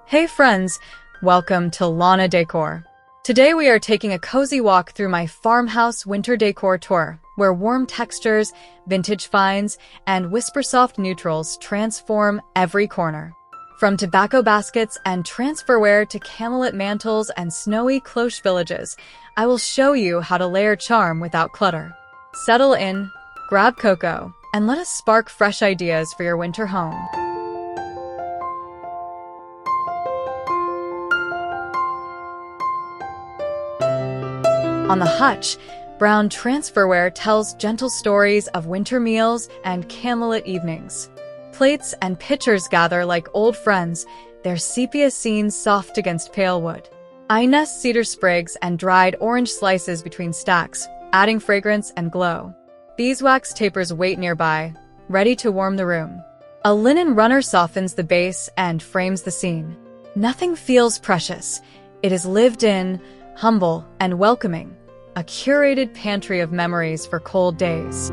Hey friends, welcome to Lana Decor. Today we are taking a cozy walk through my Farmhouse Winter Decor Tour, where warm textures, vintage finds, and whisper-soft neutrals transform every corner. From tobacco baskets and transferware to candlelit mantles and snowy cloche villages, I will show you how to layer charm without clutter. Settle in, grab cocoa, and let us spark fresh ideas for your winter home. On the Hutch, brown transferware tells gentle stories of winter meals and candlelit evenings. Plates and pitchers gather like old friends, their sepia scenes soft against pale wood. I nest cedar sprigs and dried orange slices between stacks, adding fragrance and glow. Beeswax tapers wait nearby, ready to warm the room. A linen runner softens the base and frames the scene. Nothing feels precious. It is lived in, humble, and welcoming. A curated pantry of memories for cold days.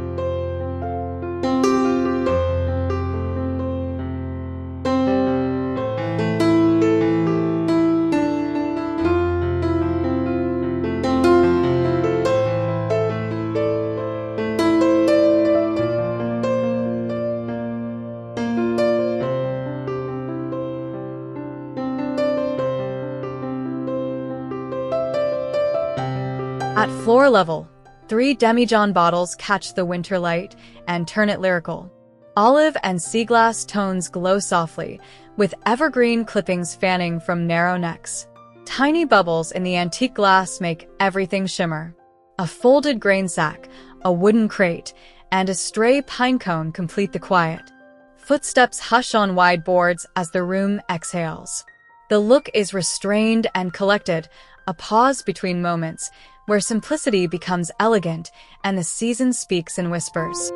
At floor level, 3 Demijohn bottles catch the winter light and turn it lyrical. Olive and sea glass tones glow softly, with evergreen clippings fanning from narrow necks. Tiny bubbles in the antique glass make everything shimmer. A folded grain sack, a wooden crate, and a stray pine cone complete the quiet. Footsteps hush on wide boards as the room exhales. The look is restrained and collected, a pause between moments, where simplicity becomes elegant and the season speaks in whispers.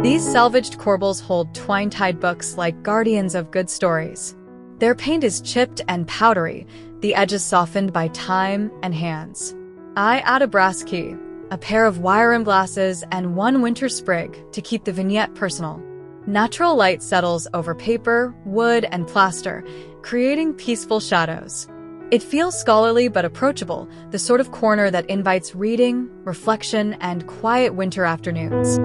These salvaged corbels hold twine-tied books like guardians of good stories. Their paint is chipped and powdery, the edges softened by time and hands. I add a brass key, a pair of wire-rimmed glasses, and 1 winter sprig to keep the vignette personal. Natural light settles over paper, wood, and plaster, creating peaceful shadows. It feels scholarly but approachable, the sort of corner that invites reading, reflection, and quiet winter afternoons.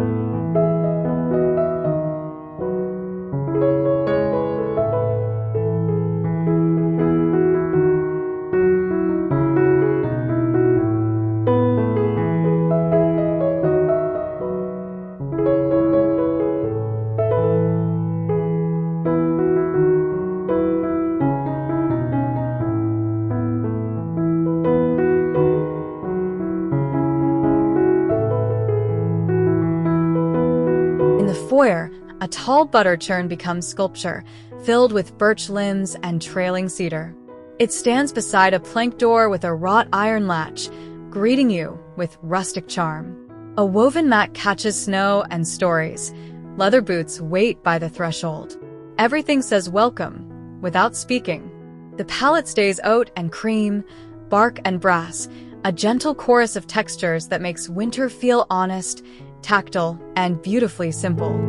In the foyer, a tall butter churn becomes sculpture, filled with birch limbs and trailing cedar. It stands beside a plank door with a wrought iron latch, greeting you with rustic charm. A woven mat catches snow and stories. Leather boots wait by the threshold. Everything says welcome, without speaking. The palette stays oat and cream, bark and brass, a gentle chorus of textures that makes winter feel honest, tactile, and beautifully simple.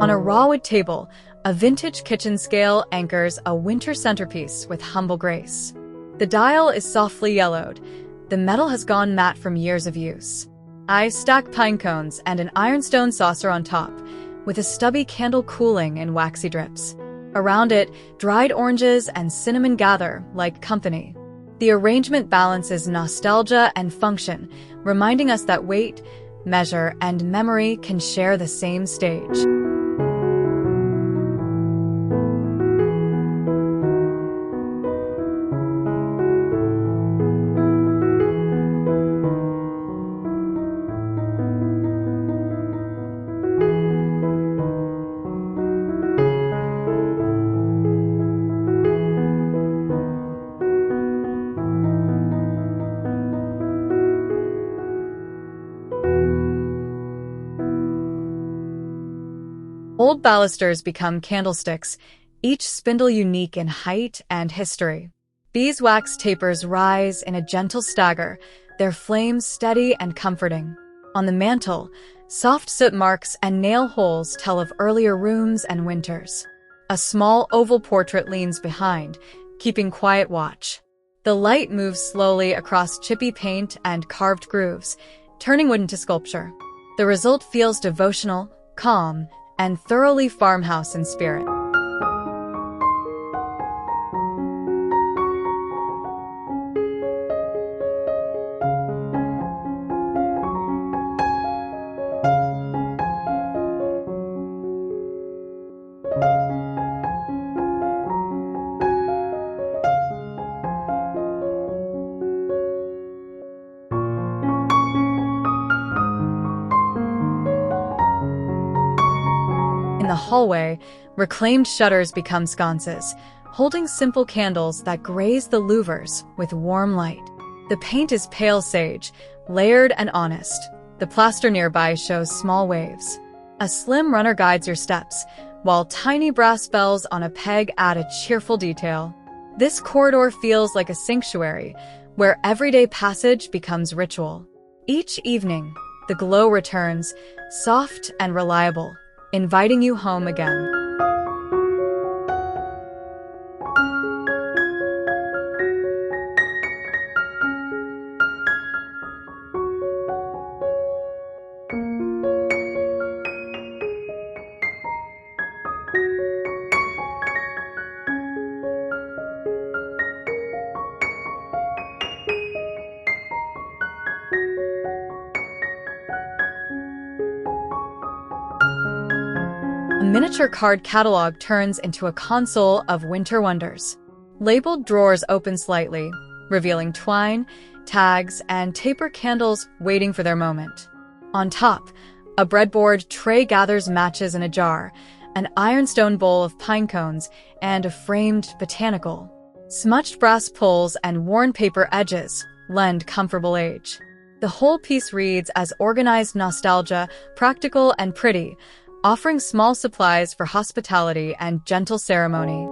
On a rawwood table, a vintage kitchen scale anchors a winter centerpiece with humble grace. The dial is softly yellowed. The metal has gone matte from years of use. I stack pine cones and an ironstone saucer on top, with a stubby candle cooling in waxy drips. Around it, dried oranges and cinnamon gather like company. The arrangement balances nostalgia and function, reminding us that weight, measure, and memory can share the same stage. Old balusters become candlesticks, each spindle unique in height and history. Beeswax tapers rise in a gentle stagger, their flames steady and comforting. On the mantel, soft soot marks and nail holes tell of earlier rooms and winters. A small oval portrait leans behind, keeping quiet watch. The light moves slowly across chippy paint and carved grooves, turning wood into sculpture. The result feels devotional, calm, and thoroughly farmhouse in spirit. In the hallway, reclaimed shutters become sconces, holding simple candles that graze the louvers with warm light. The paint is pale sage, layered and honest. The plaster nearby shows small waves. A slim runner guides your steps, while tiny brass bells on a peg add a cheerful detail. This corridor feels like a sanctuary, where everyday passage becomes ritual. Each evening, the glow returns, soft and reliable, inviting you home again. A miniature card catalog turns into a console of winter wonders. Labeled drawers open slightly, revealing twine, tags, and taper candles waiting for their moment. On top, a breadboard tray gathers matches in a jar, an ironstone bowl of pine cones, and a framed botanical. Smudged brass pulls and worn paper edges lend comfortable age. The whole piece reads as organized nostalgia, practical and pretty, offering small supplies for hospitality and gentle ceremony.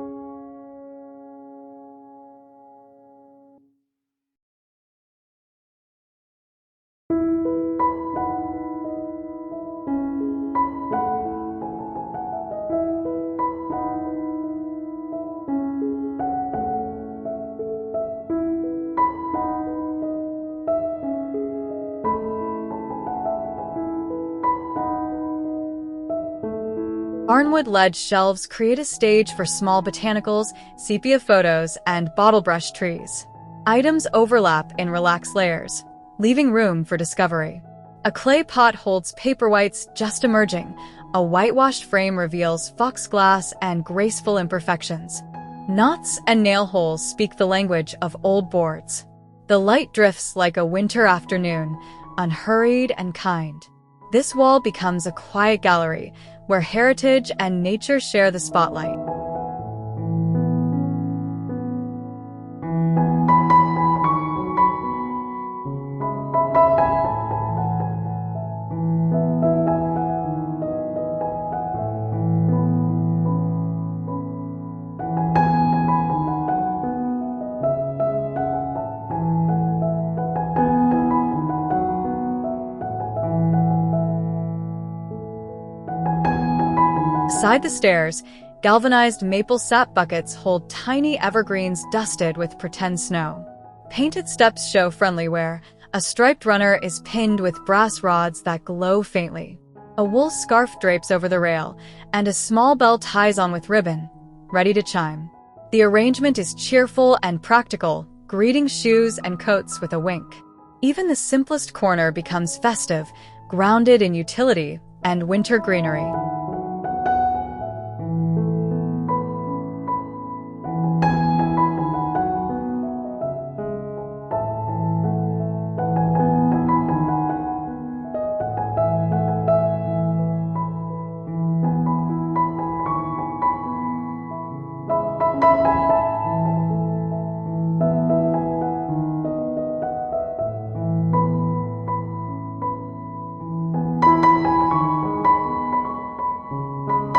Barnwood ledge shelves create a stage for small botanicals, sepia photos, and bottle brush trees. Items overlap in relaxed layers, leaving room for discovery. A clay pot holds paperwhites just emerging. A whitewashed frame reveals foxglass and graceful imperfections. Knots and nail holes speak the language of old boards. The light drifts like a winter afternoon, unhurried and kind. This wall becomes a quiet gallery, where heritage and nature share the spotlight. Beside the stairs, galvanized maple sap buckets hold tiny evergreens dusted with pretend snow. Painted steps show friendly wear. A striped runner is pinned with brass rods that glow faintly. A wool scarf drapes over the rail, and a small bell ties on with ribbon, ready to chime. The arrangement is cheerful and practical, greeting shoes and coats with a wink. Even the simplest corner becomes festive, grounded in utility and winter greenery.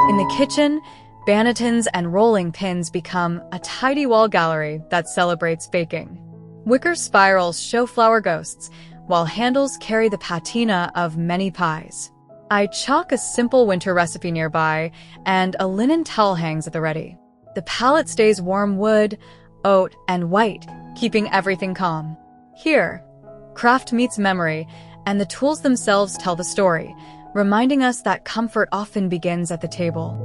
In the kitchen, Bannetons and rolling pins become a tidy wall gallery that celebrates baking. Wicker spirals show flower ghosts, while handles carry the patina of many pies. I chalk a simple winter recipe nearby, and a linen towel hangs at the ready. The palette stays warm wood, oat, and white, keeping everything calm. Here, craft meets memory, and the tools themselves tell the story, reminding us that comfort often begins at the table.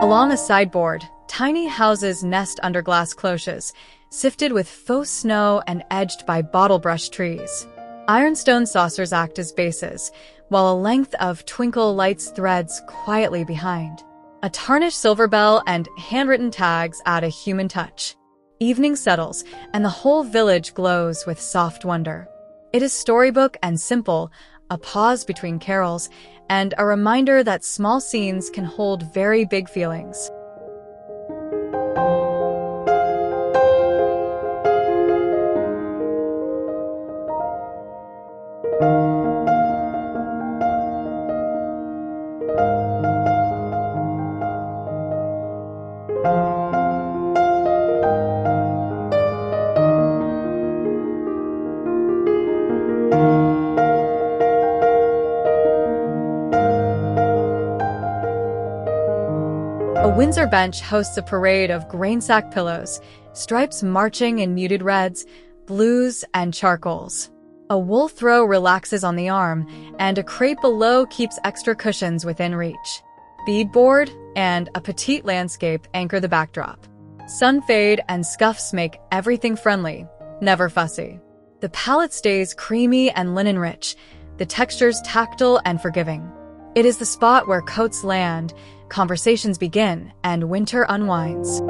Along a sideboard, tiny houses nest under glass cloches, sifted with faux snow and edged by bottle-brush trees. Ironstone saucers act as bases, while a length of twinkle lights threads quietly behind. A tarnished silver bell and handwritten tags add a human touch. Evening settles, and the whole village glows with soft wonder. It is storybook and simple, a pause between carols, and a reminder that small scenes can hold very big feelings. A Windsor bench hosts a parade of grain-sack pillows, stripes marching in muted reds, blues, and charcoals. A wool throw relaxes on the arm, and a crepe below keeps extra cushions within reach. Beadboard and a petite landscape anchor the backdrop. Sun fade and scuffs make everything friendly, never fussy. The palette stays creamy and linen-rich, the textures tactile and forgiving. It is the spot where coats land, conversations begin, and winter unwinds.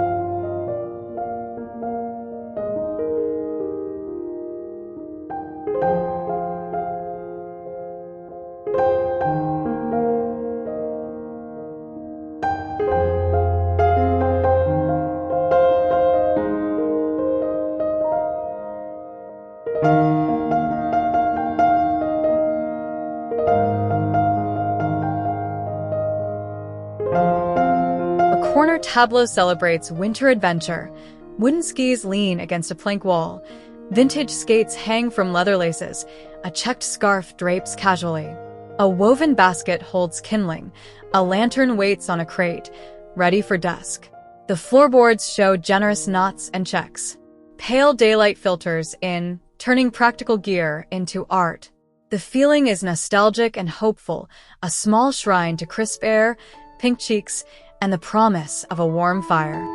A corner tableau celebrates winter adventure. Wooden skis lean against a plank wall. Vintage skates hang from leather laces. A checked scarf drapes casually. A woven basket holds kindling. A lantern waits on a crate, ready for dusk. The floorboards show generous knots and checks. Pale daylight filters in, turning practical gear into art. The feeling is nostalgic and hopeful, a small shrine to crisp air, pink cheeks, and the promise of a warm fire.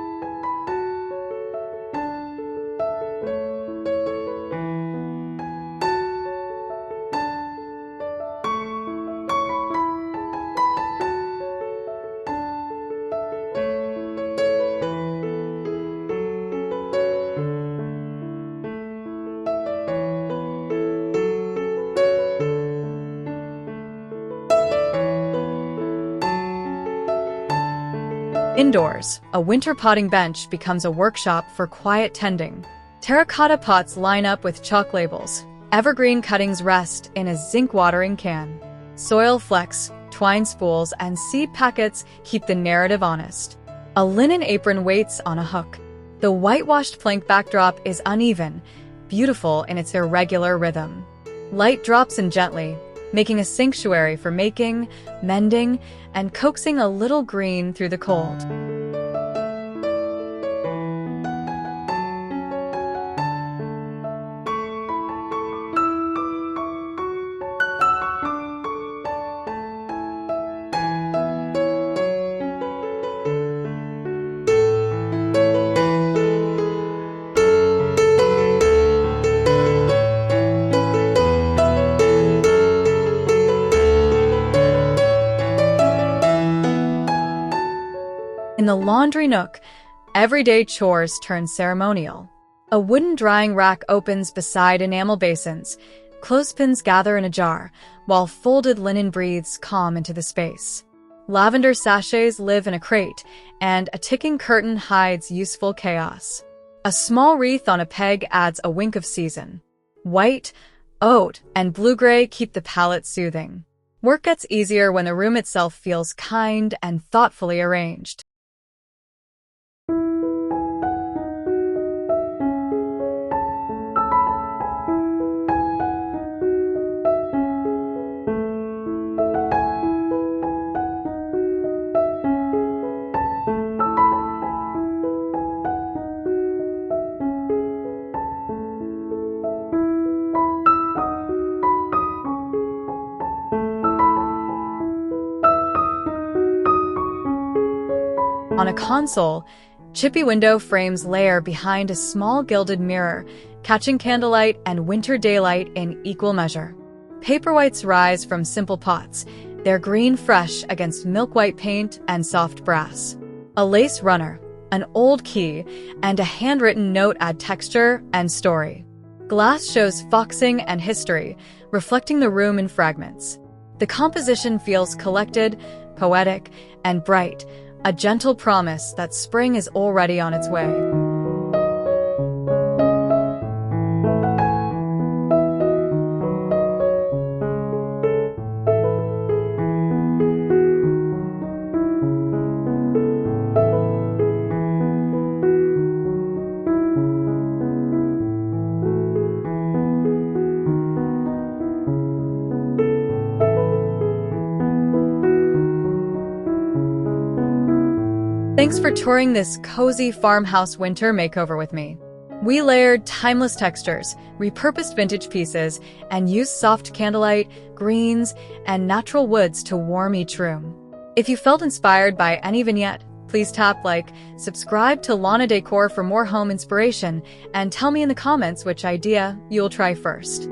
Indoors, a winter potting bench becomes a workshop for quiet tending. Terracotta pots line up with chalk labels. Evergreen cuttings rest in a zinc watering can. Soil flecks, twine spools, and seed packets keep the narrative honest. A linen apron waits on a hook. The whitewashed plank backdrop is uneven, beautiful in its irregular rhythm. Light drops in gently, making a sanctuary for making, mending, and coaxing a little green through the cold. In the laundry nook, everyday chores turn ceremonial. A wooden drying rack opens beside enamel basins. Clothespins gather in a jar, while folded linen breathes calm into the space. Lavender sachets live in a crate, and a ticking curtain hides useful chaos. A small wreath on a peg adds a wink of season. White, oat, and blue-gray keep the palette soothing. Work gets easier when the room itself feels kind and thoughtfully arranged. On a console, Chippy window frames layer behind a small gilded mirror, catching candlelight and winter daylight in equal measure. Paperwhites rise from simple pots, their green fresh against milk-white paint and soft brass. A lace runner, an old key, and a handwritten note add texture and story. Glass shows foxing and history, reflecting the room in fragments. The composition feels collected, poetic, and bright, a gentle promise that spring is already on its way. Thanks for touring this cozy farmhouse winter makeover with me. We layered timeless textures, repurposed vintage pieces, and used soft candlelight, greens, and natural woods to warm each room. If you felt inspired by any vignette, please tap like, subscribe to Lana Decor for more home inspiration, and tell me in the comments which idea you'll try first.